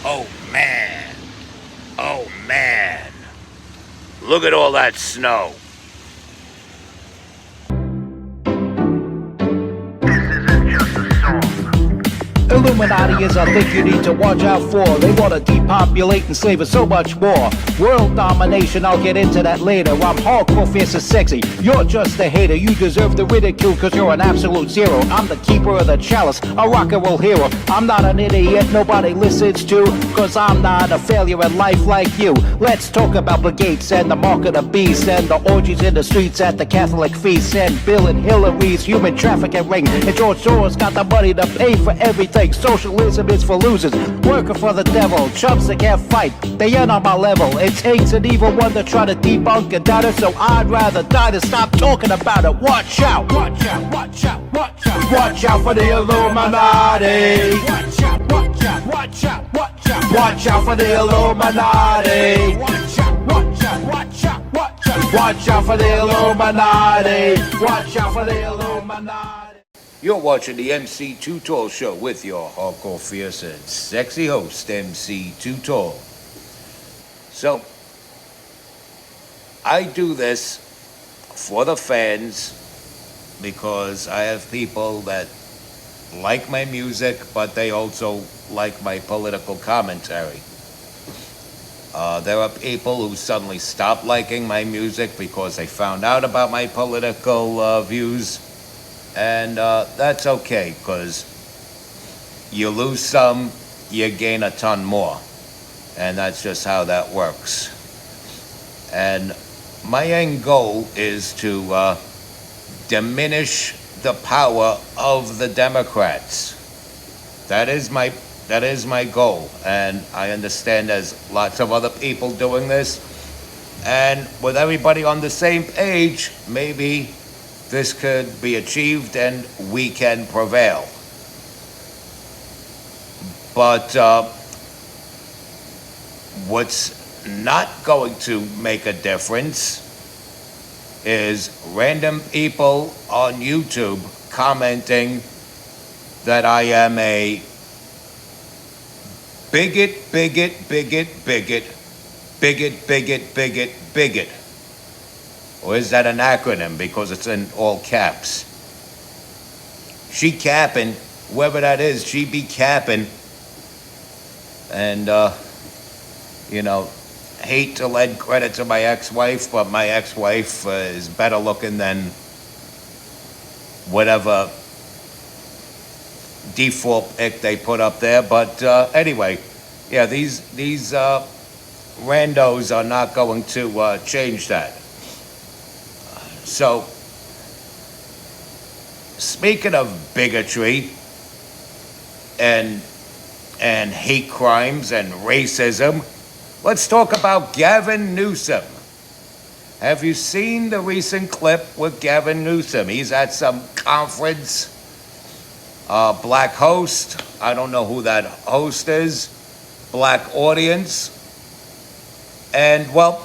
Oh man. Oh man. Look at all that snow. Illuminati is a thing you need to watch out for. They want to depopulate and slave us so much more. World domination, I'll get into that later. I'm hardcore, fierce and sexy. You're just a hater. You deserve the ridicule because you're an absolute zero. I'm the keeper of the chalice, a rock and roll hero. I'm not an idiot nobody listens to, because I'm not a failure in life like you. Let's talk about Bill Gates and the mark of the beast, and the orgies in the streets at the Catholic feasts, and Bill and Hillary's human trafficking ring, and George Soros got the money to pay for everything. Socialism is for losers, working for the devil. Chumps that can't fight, they ain't on my level. It takes an evil one to try to debunk and doubt it, so I'd rather die than stop talking about it. Watch out, watch out, watch out, watch out. Watch out for the Illuminati. Watch out, watch out, watch out, watch out. Watch out for the Illuminati. Watch out, watch out, watch out, watch out. Watch out for the Illuminati. Watch out for the Illuminati. You're watching the MC Too Tall Show with your hardcore, fierce, and sexy host, MC Too Tall. So, I do this for the fans because I have people that like my music, but they also like my political commentary. There are people who suddenly stop liking my music because they found out about my political views. And that's okay, because you lose some, you gain a ton more. And that's just how that works. And my end goal is to diminish the power of the Democrats. That is my goal. And I understand there's lots of other people doing this. And with everybody on the same page, maybe this could be achieved and we can prevail. But what's not going to make a difference is random people on YouTube commenting that I am a bigot, bigot, bigot, bigot, bigot, bigot, bigot, bigot. Or is that an acronym because it's in all caps? She capping, whoever that is, she be capping. And, hate to lend credit to my ex-wife, but my ex-wife is better looking than whatever default pic they put up there. But anyway, yeah, these randos are not going to change that. So, speaking of bigotry and hate crimes and racism, let's talk about Gavin Newsom. Have you seen the recent clip with Gavin Newsom? He's at some conference, black host. I don't know who that host is. Black audience. And, well,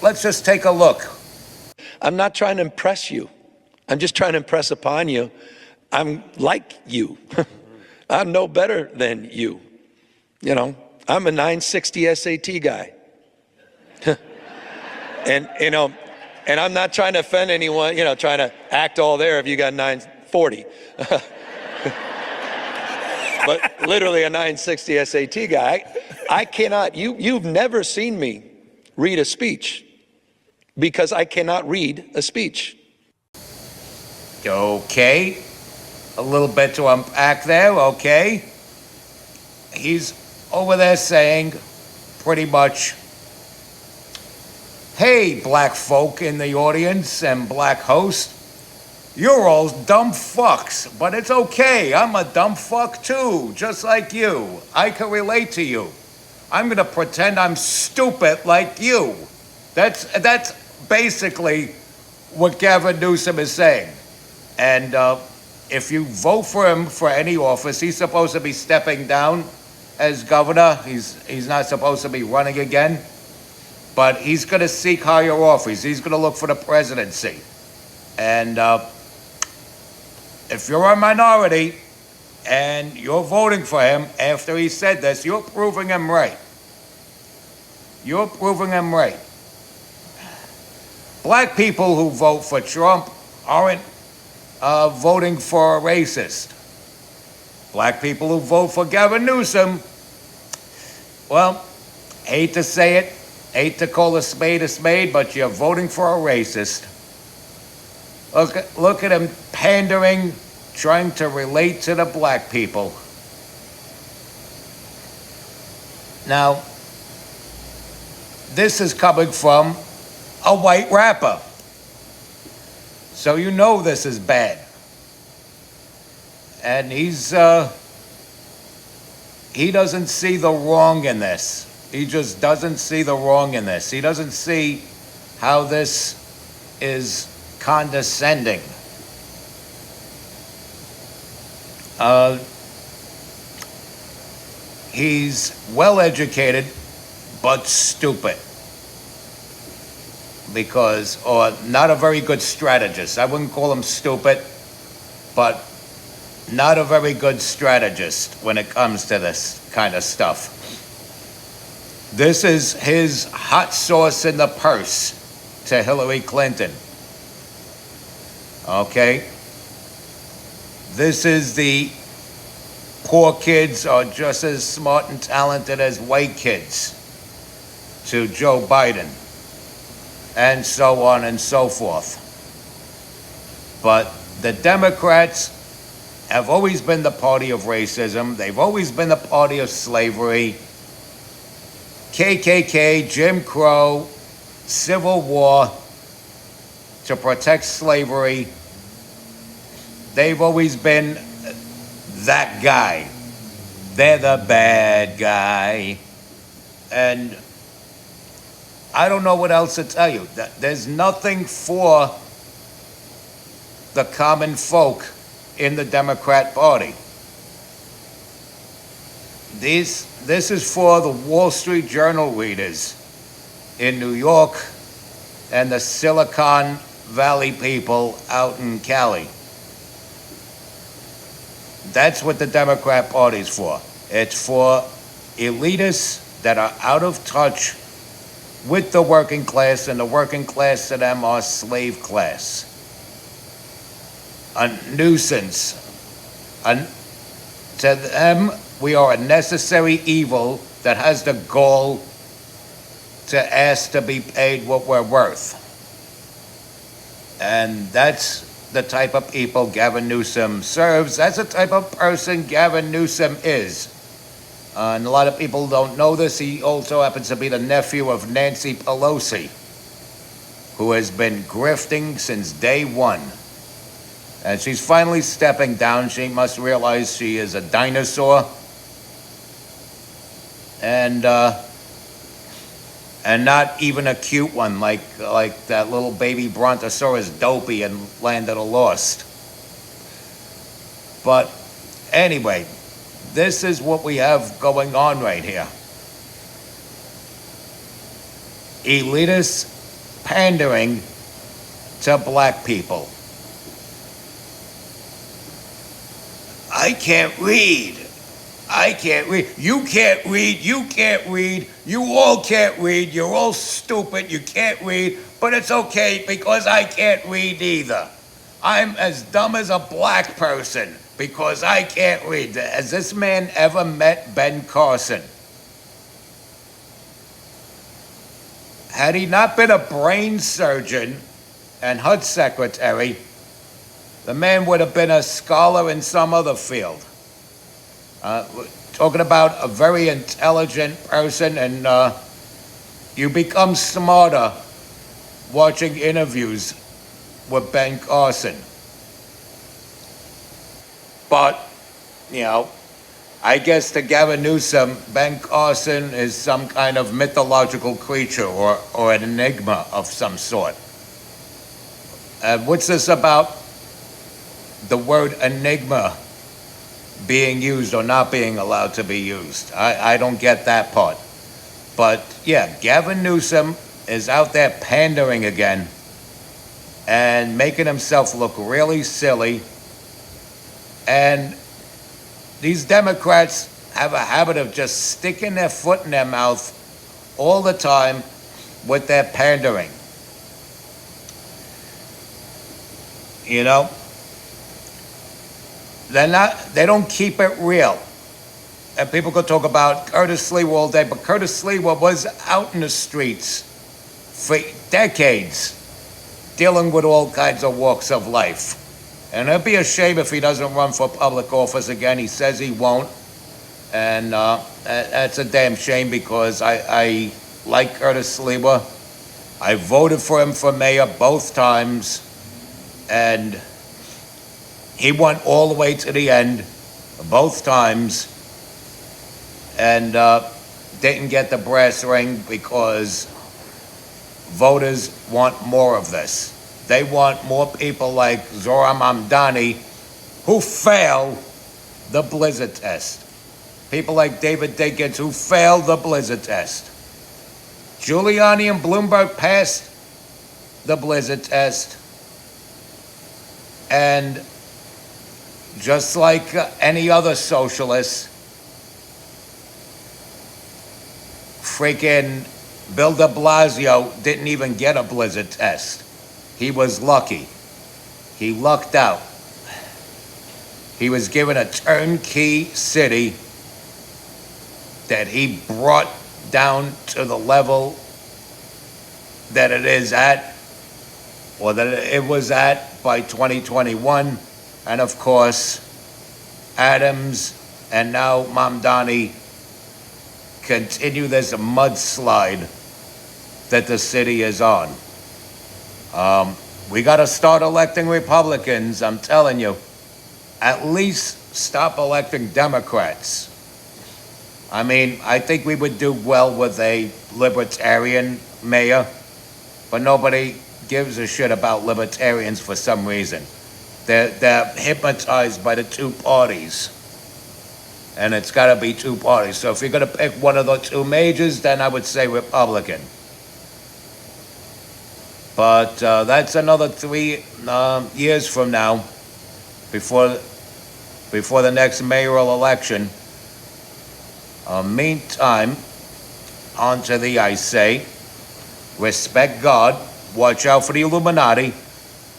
let's just take a look. I'm not trying to impress you. I'm just trying to impress upon you. I'm like you. I'm no better than you. I'm a 960 SAT guy. and I'm not trying to offend anyone, trying to act all there if you got 940. But literally a 960 SAT guy. I cannot, you've never seen me read a speech, because I cannot read a speech. Okay. A little bit to unpack there, okay. He's over there saying pretty much, hey, black folk in the audience and black host, you're all dumb fucks, but it's okay. I'm a dumb fuck too, just like you. I can relate to you. I'm gonna pretend I'm stupid like you. That's basically what Gavin Newsom is saying. And if you vote for him for any office, he's supposed to be stepping down as governor. He's not supposed to be running again. But he's going to seek higher office. He's going to look for the presidency. And if you're a minority, and you're voting for him after he said this, you're proving him right. You're proving him right. Black people who vote for Trump aren't voting for a racist. Black people who vote for Gavin Newsom, well, hate to say it, hate to call a spade, but you're voting for a racist. Look at him pandering, trying to relate to the black people. Now, this is coming from a white rapper. So you know this is bad. And he doesn't see the wrong in this. He just doesn't see the wrong in this. He doesn't see how this is condescending. He's well educated, but stupid. Or not a very good strategist. I wouldn't call him stupid, but not a very good strategist when it comes to this kind of stuff. This is his hot sauce in the purse to Hillary Clinton. Okay? This is the poor kids are just as smart and talented as white kids to Joe Biden, and so on and so forth. But the Democrats have always been the party of racism. They've always been the party of slavery, KKK, Jim Crow, Civil War, to protect slavery. They've always been that guy. They're the bad guy. And I don't know what else to tell you. There's nothing for the common folk in the Democrat Party. This is for the Wall Street Journal readers in New York and the Silicon Valley people out in Cali. That's what the Democrat Party's for. It's for elitists that are out of touch with the working class, and the working class to them are slave class. A nuisance. To them, we are a necessary evil that has the goal to ask to be paid what we're worth. And that's the type of people Gavin Newsom serves. That's the type of person Gavin Newsom is. And a lot of people don't know this. He also happens to be the nephew of Nancy Pelosi, who has been grifting since day one. And she's finally stepping down. She must realize she is a dinosaur. And not even a cute one like that little baby brontosaurus Dopey in Land of the Lost. But anyway, this is what we have going on right here. Elitists pandering to black people. I can't read. I can't read. You can't read. You can't read. You all can't read. You're all stupid. You can't read. But it's okay because I can't read either. I'm as dumb as a black person because I can't read. Has this man ever met Ben Carson? Had he not been a brain surgeon and HUD secretary, the man would have been a scholar in some other field. Talking about a very intelligent person, and you become smarter watching interviews with Ben Carson. But, I guess to Gavin Newsom, Ben Carson is some kind of mythological creature or an enigma of some sort. What's this about the word enigma being used or not being allowed to be used? I don't get that part. But yeah, Gavin Newsom is out there pandering again and making himself look really silly. And these Democrats have a habit of just sticking their foot in their mouth all the time with their pandering. You know, they don't keep it real. And people could talk about Curtis Lewa all day, but Curtis Lewa was out in the streets for decades dealing with all kinds of walks of life. And it'd be a shame if he doesn't run for public office again. He says he won't. And that's a damn shame because I like Curtis Lewa. I voted for him for mayor both times. And he went all the way to the end both times. And didn't get the brass ring because voters want more of this. They want more people like Zohran Mamdani who fail the blizzard test. People like David Dinkins who failed the blizzard test. Giuliani and Bloomberg passed the blizzard test. And just like any other socialist, freaking Bill de Blasio didn't even get a blizzard test. He was lucky. He lucked out. He was given a turnkey city that he brought down to the level that it is at, or that it was at by 2021. And of course, Adams and now Mamdani continue this mudslide that the city is on. We got to start electing Republicans, I'm telling you. At least stop electing Democrats. I mean, I think we would do well with a libertarian mayor, but nobody gives a shit about libertarians for some reason. They're hypnotized by the two parties. And it's got to be two parties. So if you're going to pick one of the two majors, then I would say Republican. But that's another 3 years from now, before the next mayoral election. Meantime, on to the I say, respect God, watch out for the Illuminati,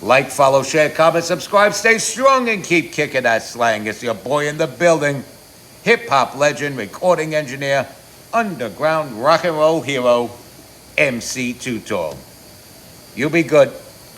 like, follow, share, comment, subscribe, stay strong, and keep kicking that slang. It's your boy in the building, hip-hop legend, recording engineer, underground rock and roll hero, MC Too Tall. You be good.